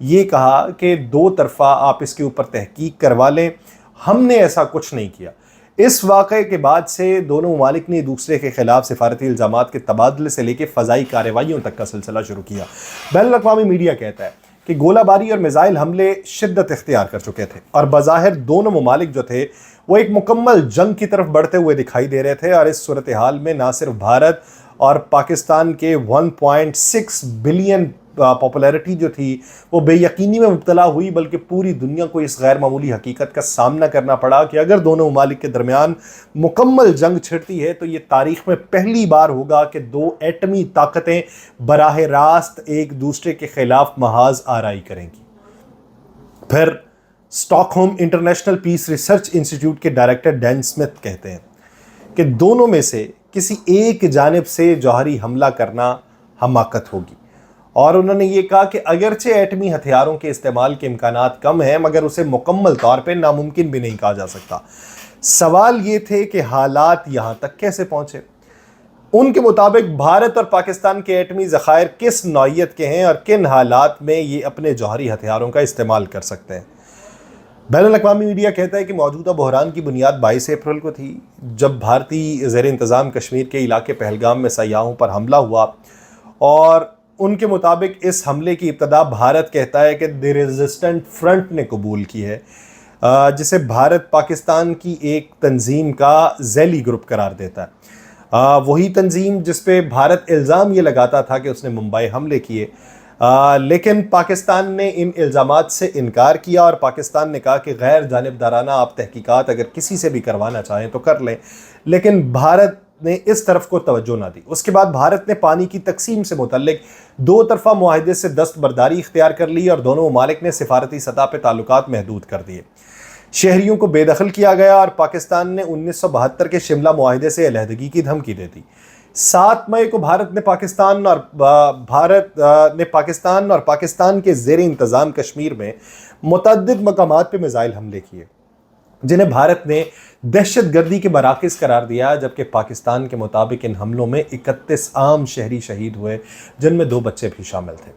یہ کہا کہ دو طرفہ آپ اس کے اوپر تحقیق کروا لیں، ہم نے ایسا کچھ نہیں کیا۔ اس واقعے کے بعد سے دونوں ممالک نے دوسرے کے خلاف سفارتی الزامات کے تبادلے سے لے کے فضائی کارروائیوں تک کا سلسلہ شروع کیا۔ بین الاقوامی میڈیا کہتا ہے کہ گولہ باری اور میزائل حملے شدت اختیار کر چکے تھے اور بظاہر دونوں ممالک جو تھے وہ ایک مکمل جنگ کی طرف بڑھتے ہوئے دکھائی دے رہے تھے، اور اس صورتحال میں نہ صرف بھارت اور پاکستان کے 1.6 بلین پاپولیرٹی جو تھی وہ بے یقینی میں مبتلا ہوئی، بلکہ پوری دنیا کو اس غیر معمولی حقیقت کا سامنا کرنا پڑا کہ اگر دونوں ممالک کے درمیان مکمل جنگ چھڑتی ہے تو یہ تاریخ میں پہلی بار ہوگا کہ دو ایٹمی طاقتیں براہ راست ایک دوسرے کے خلاف محاذ آرائی کریں گی۔ پھر stock home international peace research institute کے ڈائریکٹر ڈین اسمتھ کہتے ہیں کہ دونوں میں سے کسی ایک جانب سے جوہری حملہ کرنا حماقت ہوگی، اور انہوں نے یہ کہا کہ اگرچہ ایٹمی ہتھیاروں کے استعمال کے امکانات کم ہیں مگر اسے مکمل طور پہ ناممکن بھی نہیں کہا جا سکتا۔ سوال یہ تھے کہ حالات یہاں تک کیسے پہنچے۔ ان کے مطابق بھارت اور پاکستان کے ایٹمی ذخائر کس نوعیت کے ہیں اور کن حالات میں یہ اپنے جوہری ہتھیاروں کا استعمال کر سکتے ہیں۔ بین الاقوامی میڈیا کہتا ہے کہ موجودہ بحران کی بنیاد 22 اپریل کو تھی، جب بھارتی زیر انتظام کشمیر کے علاقے پہلگام میں سیاحوں پر حملہ ہوا، اور ان کے مطابق اس حملے کی ابتدا بھارت کہتا ہے کہ دی ریزسٹنٹ فرنٹ نے قبول کی ہے، جسے بھارت پاکستان کی ایک تنظیم کا ذیلی گروپ قرار دیتا ہے۔ وہی تنظیم جس پہ بھارت الزام یہ لگاتا تھا کہ اس نے ممبئی حملے کیے، لیکن پاکستان نے ان الزامات سے انکار کیا، اور پاکستان نے کہا کہ غیر جانبدارانہ آپ تحقیقات اگر کسی سے بھی کروانا چاہیں تو کر لیں، لیکن بھارت نے اس طرف کو توجہ نہ دی۔ اس کے بعد بھارت نے پانی کی تقسیم سے متعلق دو طرفہ معاہدے سے دستبرداری اختیار کر لی، اور دونوں ممالک نے سفارتی سطح پہ تعلقات محدود کر دیے۔ شہریوں کو بے دخل کیا گیا، اور پاکستان نے 1972 کے شملہ معاہدے سے علیحدگی کی دھمکی دے دی۔ 7 مئی کو بھارت نے پاکستان اور پاکستان کے زیر انتظام کشمیر میں متعدد مقامات پہ میزائل حملے کیے، جنہیں بھارت نے دہشت گردی کے مراکز قرار دیا، جبکہ پاکستان کے مطابق ان حملوں میں 31 عام شہری شہید ہوئے، جن میں 2 بچے بھی شامل تھے۔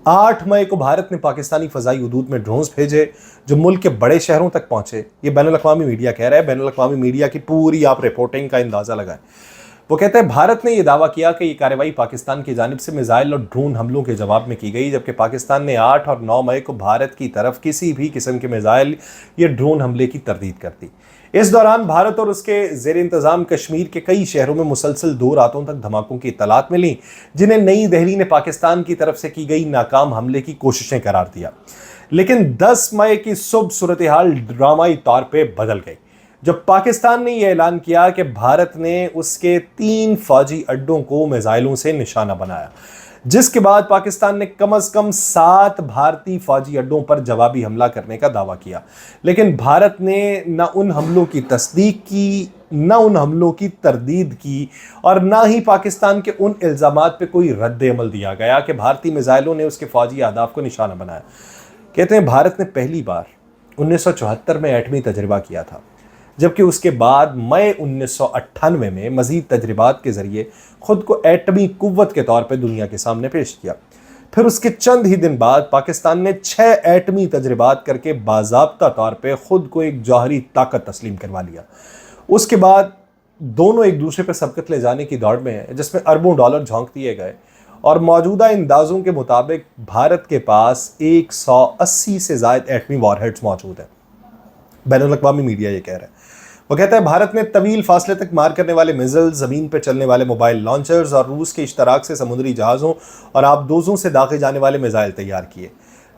8 مئی کو بھارت نے پاکستانی فضائی حدود میں ڈرونز بھیجے جو ملک کے بڑے شہروں تک پہنچے۔ یہ بین الاقوامی میڈیا کہہ رہا ہے، بین الاقوامی میڈیا کی پوری آپ رپورٹنگ کا اندازہ لگائیں۔ وہ کہتے ہیں بھارت نے یہ دعویٰ کیا کہ یہ کارروائی پاکستان کی جانب سے میزائل اور ڈرون حملوں کے جواب میں کی گئی، جبکہ پاکستان نے 8 اور 9 مئی کو بھارت کی طرف کسی بھی قسم کے میزائل یا ڈرون حملے کی تردید کر دی۔ اس دوران بھارت اور اس کے زیر انتظام کشمیر کے کئی شہروں میں مسلسل 2 راتوں تک دھماکوں کی اطلاعات ملیں، جنہیں نئی دہلی نے پاکستان کی طرف سے کی گئی ناکام حملے کی کوششیں قرار دیا۔ لیکن 10 مئی کی صبح صورتحال ڈرامائی طور پہ بدل گئی، جب پاکستان نے یہ اعلان کیا کہ بھارت نے اس کے 3 فوجی اڈوں کو میزائلوں سے نشانہ بنایا، جس کے بعد پاکستان نے کم از کم 7 بھارتی فوجی اڈوں پر جوابی حملہ کرنے کا دعویٰ کیا، لیکن بھارت نے نہ ان حملوں کی تصدیق کی، نہ ان حملوں کی تردید کی، اور نہ ہی پاکستان کے ان الزامات پہ کوئی رد عمل دیا گیا کہ بھارتی میزائلوں نے اس کے فوجی اہداف کو نشانہ بنایا۔ کہتے ہیں بھارت نے پہلی بار 1974 میں ایٹمی تجربہ کیا تھا، جبکہ اس کے بعد مئی 1998 میں مزید تجربات کے ذریعے خود کو ایٹمی قوت کے طور پہ دنیا کے سامنے پیش کیا۔ پھر اس کے چند ہی دن بعد پاکستان نے 6 ایٹمی تجربات کر کے باضابطہ طور پہ خود کو ایک جوہری طاقت تسلیم کروا لیا۔ اس کے بعد دونوں ایک دوسرے پہ سبقت لے جانے کی دوڑ میں ہیں، جس میں اربوں ڈالر جھونک دیے گئے، اور موجودہ اندازوں کے مطابق بھارت کے پاس 180 سے زائد ایٹمی وار ہیڈز موجود ہیں۔ بین الاقوامی میڈیا یہ کہہ رہا ہے۔ وہ کہتا ہے بھارت نے طویل فاصلے تک مار کرنے والے میزائل، زمین پہ چلنے والے موبائل لانچرز اور روس کے اشتراک سے سمندری جہازوں اور آبدوزوں سے داغے جانے والے میزائل تیار کیے،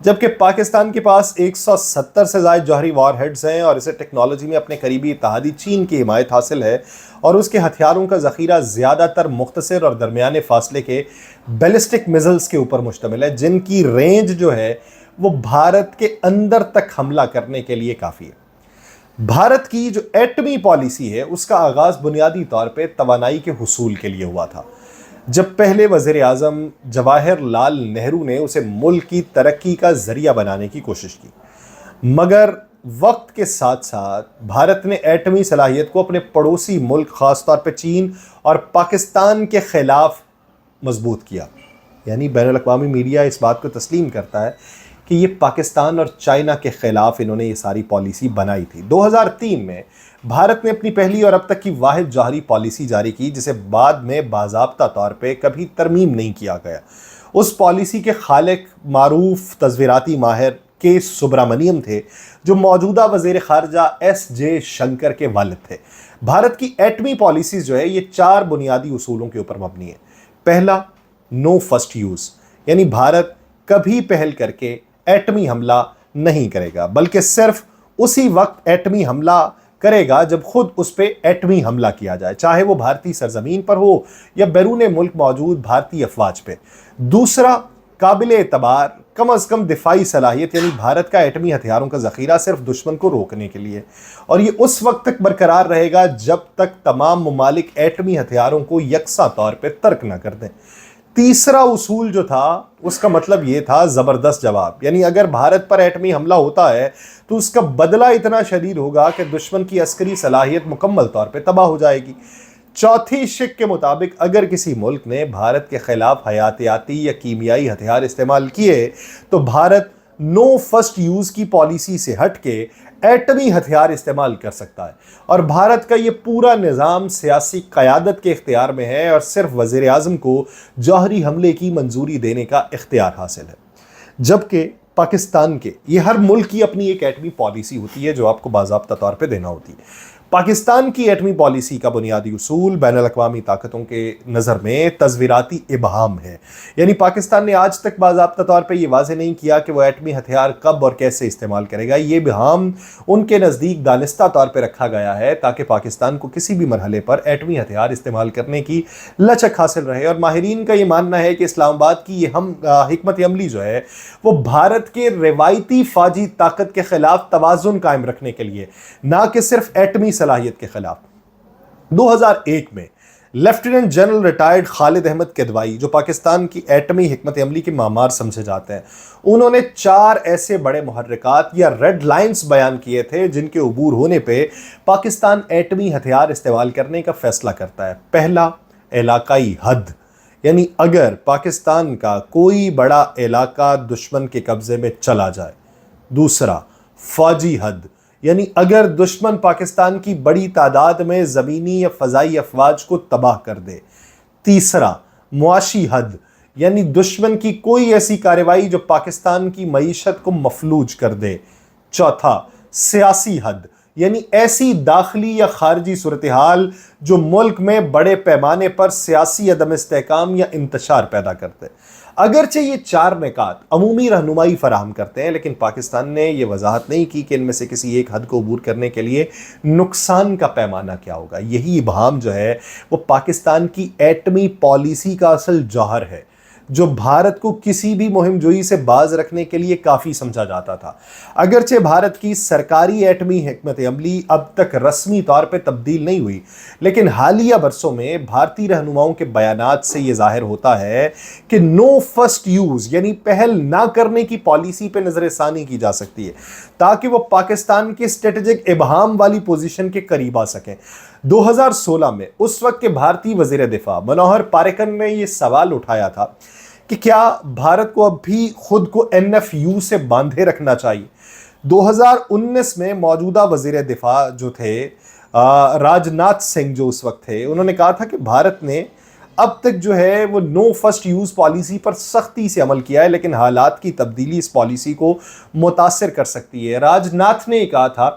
جبکہ پاکستان کے پاس 170 سے زائد جوہری وار ہیڈز ہیں، اور اسے ٹیکنالوجی میں اپنے قریبی اتحادی چین کی حمایت حاصل ہے، اور اس کے ہتھیاروں کا ذخیرہ زیادہ تر مختصر اور درمیانے فاصلے کے بیلسٹک میزائلز کے اوپر مشتمل ہے، جن کی رینج جو ہے وہ بھارت کے اندر تک حملہ کرنے کے لیے کافی ہے۔ بھارت کی جو ایٹمی پالیسی ہے اس کا آغاز بنیادی طور پہ توانائی کے حصول کے لیے ہوا تھا، جب پہلے وزیر اعظم جواہر لال نہرو نے اسے ملک کی ترقی کا ذریعہ بنانے کی کوشش کی، مگر وقت کے ساتھ ساتھ بھارت نے ایٹمی صلاحیت کو اپنے پڑوسی ملک خاص طور پہ چین اور پاکستان کے خلاف مضبوط کیا۔ یعنی بین الاقوامی میڈیا اس بات کو تسلیم کرتا ہے کہ یہ پاکستان اور چائنا کے خلاف انہوں نے یہ ساری پالیسی بنائی تھی۔ 2003 میں بھارت نے اپنی پہلی اور اب تک کی واحد جوہری پالیسی جاری کی جسے بعد میں باضابطہ طور پہ کبھی ترمیم نہیں کیا گیا۔ اس پالیسی کے خالق معروف تصویراتی ماہر کے سبرامنیم تھے جو موجودہ وزیر خارجہ ایس جے شنکر کے والد تھے۔ بھارت کی ایٹمی پالیسیز جو ہے یہ 4 بنیادی اصولوں کے اوپر مبنی ہے۔ پہلا، نو فرسٹ یوز، یعنی بھارت کبھی پہل کر کے ایٹمی حملہ نہیں کرے گا بلکہ صرف اسی وقت ایٹمی حملہ کرے گا جب خود اس پہ ایٹمی حملہ کیا جائے، چاہے وہ بھارتی سرزمین پر ہو یا بیرون ملک موجود بھارتی افواج پہ۔ دوسرا، قابل اعتبار کم از کم دفاعی صلاحیت، یعنی بھارت کا ایٹمی ہتھیاروں کا ذخیرہ صرف دشمن کو روکنے کے لیے، اور یہ اس وقت تک برقرار رہے گا جب تک تمام ممالک ایٹمی ہتھیاروں کو یکساں طور پہ ترک نہ کر دیں۔ تیسرا اصول جو تھا اس کا مطلب یہ تھا زبردست جواب، یعنی اگر بھارت پر ایٹمی حملہ ہوتا ہے تو اس کا بدلہ اتنا شدید ہوگا کہ دشمن کی عسکری صلاحیت مکمل طور پہ تباہ ہو جائے گی۔ چوتھی شق کے مطابق اگر کسی ملک نے بھارت کے خلاف حیاتیاتی یا کیمیائی ہتھیار استعمال کیے تو بھارت نو فرسٹ یوز کی پالیسی سے ہٹ کے ایٹمی ہتھیار استعمال کر سکتا ہے، اور بھارت کا یہ پورا نظام سیاسی قیادت کے اختیار میں ہے اور صرف وزیر اعظم کو جوہری حملے کی منظوری دینے کا اختیار حاصل ہے۔ جبکہ پاکستان کے، یہ ہر ملک کی اپنی ایک ایٹمی پالیسی ہوتی ہے جو آپ کو باضابطہ طور پہ دینا ہوتی ہے۔ پاکستان کی ایٹمی پالیسی کا بنیادی اصول بین الاقوامی طاقتوں کے نظر میں تصویراتی ابہام ہے، یعنی پاکستان نے آج تک باضابطہ طور پہ یہ واضح نہیں کیا کہ وہ ایٹمی ہتھیار کب اور کیسے استعمال کرے گا۔ یہ ابہام ان کے نزدیک دانستہ طور پہ رکھا گیا ہے تاکہ پاکستان کو کسی بھی مرحلے پر ایٹمی ہتھیار استعمال کرنے کی لچک حاصل رہے، اور ماہرین کا یہ ماننا ہے کہ اسلام آباد کی یہ حکمت عملی جو ہے وہ بھارت کے روایتی فوجی طاقت کے خلاف توازن قائم رکھنے کے لیے، نہ کہ صرف ایٹمی صلاحیت کے خلاف۔ 2001 میں لیفٹیننٹ جنرل ریٹائرڈ خالد احمد کدوائی، جو پاکستان کی ایٹمی حکمت عملی کے معمار سمجھے جاتے ہیں، انہوں نے 4 ایسے بڑے محرکات یا ریڈ لائنز بیان کیے تھے جن کے عبور ہونے پہ پاکستان ایٹمی ہتھیار استعمال کرنے کا فیصلہ کرتا ہے۔ پہلا، علاقائی حد، یعنی اگر پاکستان کا کوئی بڑا علاقہ دشمن کے قبضے میں چلا جائے۔ دوسرا، فوجی حد، یعنی اگر دشمن پاکستان کی بڑی تعداد میں زمینی یا فضائی افواج کو تباہ کر دے۔ تیسرا، معاشی حد، یعنی دشمن کی کوئی ایسی کارروائی جو پاکستان کی معیشت کو مفلوج کر دے۔ چوتھا، سیاسی حد، یعنی ایسی داخلی یا خارجی صورتحال جو ملک میں بڑے پیمانے پر سیاسی عدم استحکام یا انتشار پیدا کرتے۔ اگرچہ یہ 4 نکات عمومی رہنمائی فراہم کرتے ہیں، لیکن پاکستان نے یہ وضاحت نہیں کی کہ ان میں سے کسی ایک حد کو عبور کرنے کے لیے نقصان کا پیمانہ کیا ہوگا۔ یہی ابہام جو ہے وہ پاکستان کی ایٹمی پالیسی کا اصل جوہر ہے، جو بھارت کو کسی بھی مہم جوئی سے باز رکھنے کے لیے کافی سمجھا جاتا تھا۔ اگرچہ بھارت کی سرکاری ایٹمی حکمت عملی اب تک رسمی طور پہ تبدیل نہیں ہوئی، لیکن حالیہ برسوں میں بھارتی رہنماؤں کے بیانات سے یہ ظاہر ہوتا ہے کہ نو فرسٹ یوز، یعنی پہل نہ کرنے کی پالیسی پہ نظر ثانی کی جا سکتی ہے تاکہ وہ پاکستان کے اسٹریٹجک ابہام والی پوزیشن کے قریب آ سکیں۔ 2016 میں اس وقت کے بھارتی وزیر دفاع منوہر پاریکر نے یہ سوال اٹھایا تھا کہ کیا بھارت کو اب بھی خود کو NFU سے باندھے رکھنا چاہیے۔ 2019 میں موجودہ وزیر دفاع جو تھے راجناتھ سنگھ، جو اس وقت تھے، انہوں نے کہا تھا کہ بھارت نے اب تک جو ہے وہ نو فرسٹ یوز پالیسی پر سختی سے عمل کیا ہے، لیکن حالات کی تبدیلی اس پالیسی کو متاثر کر سکتی ہے۔ راجناتھ نے کہا تھا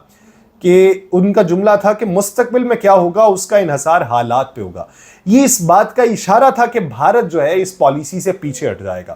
کہ ان کا جملہ تھا کہ مستقبل میں کیا ہوگا اس کا انحصار حالات پہ ہوگا۔ یہ اس بات کا اشارہ تھا کہ بھارت جو ہے اس پالیسی سے پیچھے ہٹ جائے گا،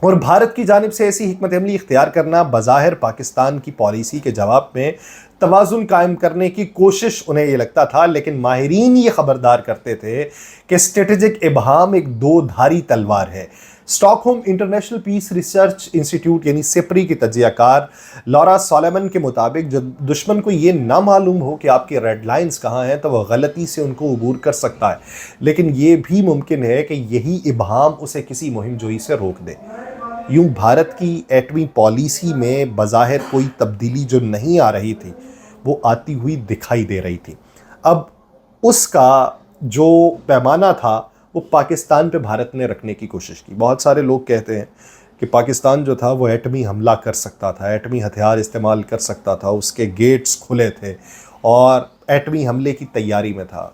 اور بھارت کی جانب سے ایسی حکمت عملی اختیار کرنا بظاہر پاکستان کی پالیسی کے جواب میں توازن قائم کرنے کی کوشش انہیں یہ لگتا تھا، لیکن ماہرین یہ خبردار کرتے تھے کہ اسٹریٹجک ابہام ایک 2 دھاری تلوار ہے۔ Stock home international peace research institute یعنی سپری کی تجزیہ کار لورا سولیمن کے مطابق جب دشمن کو یہ نہ معلوم ہو کہ آپ کی ریڈ لائنز کہاں ہیں تو وہ غلطی سے ان کو عبور کر سکتا ہے، لیکن یہ بھی ممکن ہے کہ یہی ابہام اسے کسی مہم جوئی سے روک دے۔ یوں بھارت کی ایٹمی پالیسی میں بظاہر کوئی تبدیلی جو نہیں آ رہی تھی وہ آتی ہوئی دکھائی دے رہی تھی۔ اب اس کا جو پیمانہ تھا وہ پاکستان پہ بھارت نے رکھنے کی کوشش کی۔ بہت سارے لوگ کہتے ہیں کہ پاکستان جو تھا وہ ایٹمی حملہ کر سکتا تھا، ایٹمی ہتھیار استعمال کر سکتا تھا، اس کے گیٹس کھلے تھے اور ایٹمی حملے کی تیاری میں تھا،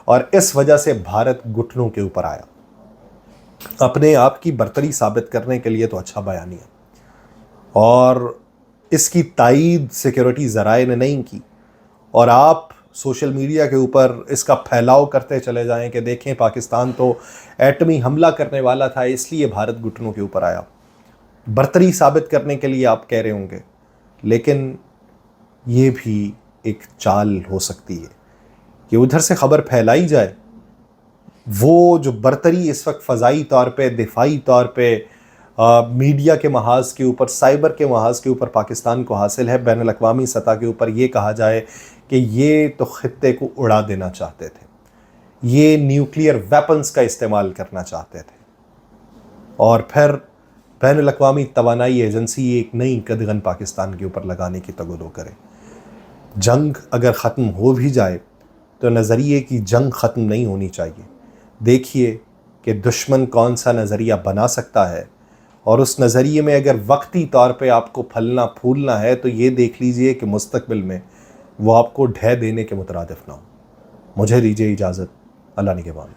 اور اس وجہ سے بھارت گھٹنوں کے اوپر آیا اپنے آپ کی برتری ثابت کرنے کے لیے۔ تو اچھا بیانیہ، اور اس کی تائید سیکیورٹی ذرائع نے نہیں کی، اور آپ سوشل میڈیا کے اوپر اس کا پھیلاؤ کرتے چلے جائیں کہ دیکھیں پاکستان تو ایٹمی حملہ کرنے والا تھا اس لیے بھارت گھٹنوں کے اوپر آیا، برتری ثابت کرنے کے لیے آپ کہہ رہے ہوں گے، لیکن یہ بھی ایک چال ہو سکتی ہے کہ ادھر سے خبر پھیلائی جائے، وہ جو برتری اس وقت فضائی طور پہ، دفاعی طور پہ، میڈیا کے محاذ کے اوپر، سائبر کے محاذ کے اوپر پاکستان کو حاصل ہے، بین الاقوامی سطح کے اوپر یہ کہا جائے کہ یہ تو خطے کو اڑا دینا چاہتے تھے، یہ نیوکلیئر ویپنز کا استعمال کرنا چاہتے تھے، اور پھر بین الاقوامی توانائی ایجنسی ایک نئی قدغن پاکستان کے اوپر لگانے کی تگودو کرے۔ جنگ اگر ختم ہو بھی جائے تو نظریے کی جنگ ختم نہیں ہونی چاہیے۔ دیکھیے کہ دشمن کون سا نظریہ بنا سکتا ہے، اور اس نظریے میں اگر وقتی طور پہ آپ کو پھلنا پھولنا ہے تو یہ دیکھ لیجئے کہ مستقبل میں وہ آپ کو ڈھہ دینے کے مترادف نہ ہو۔ مجھے دیجیے اجازت، اللہ نگہبان۔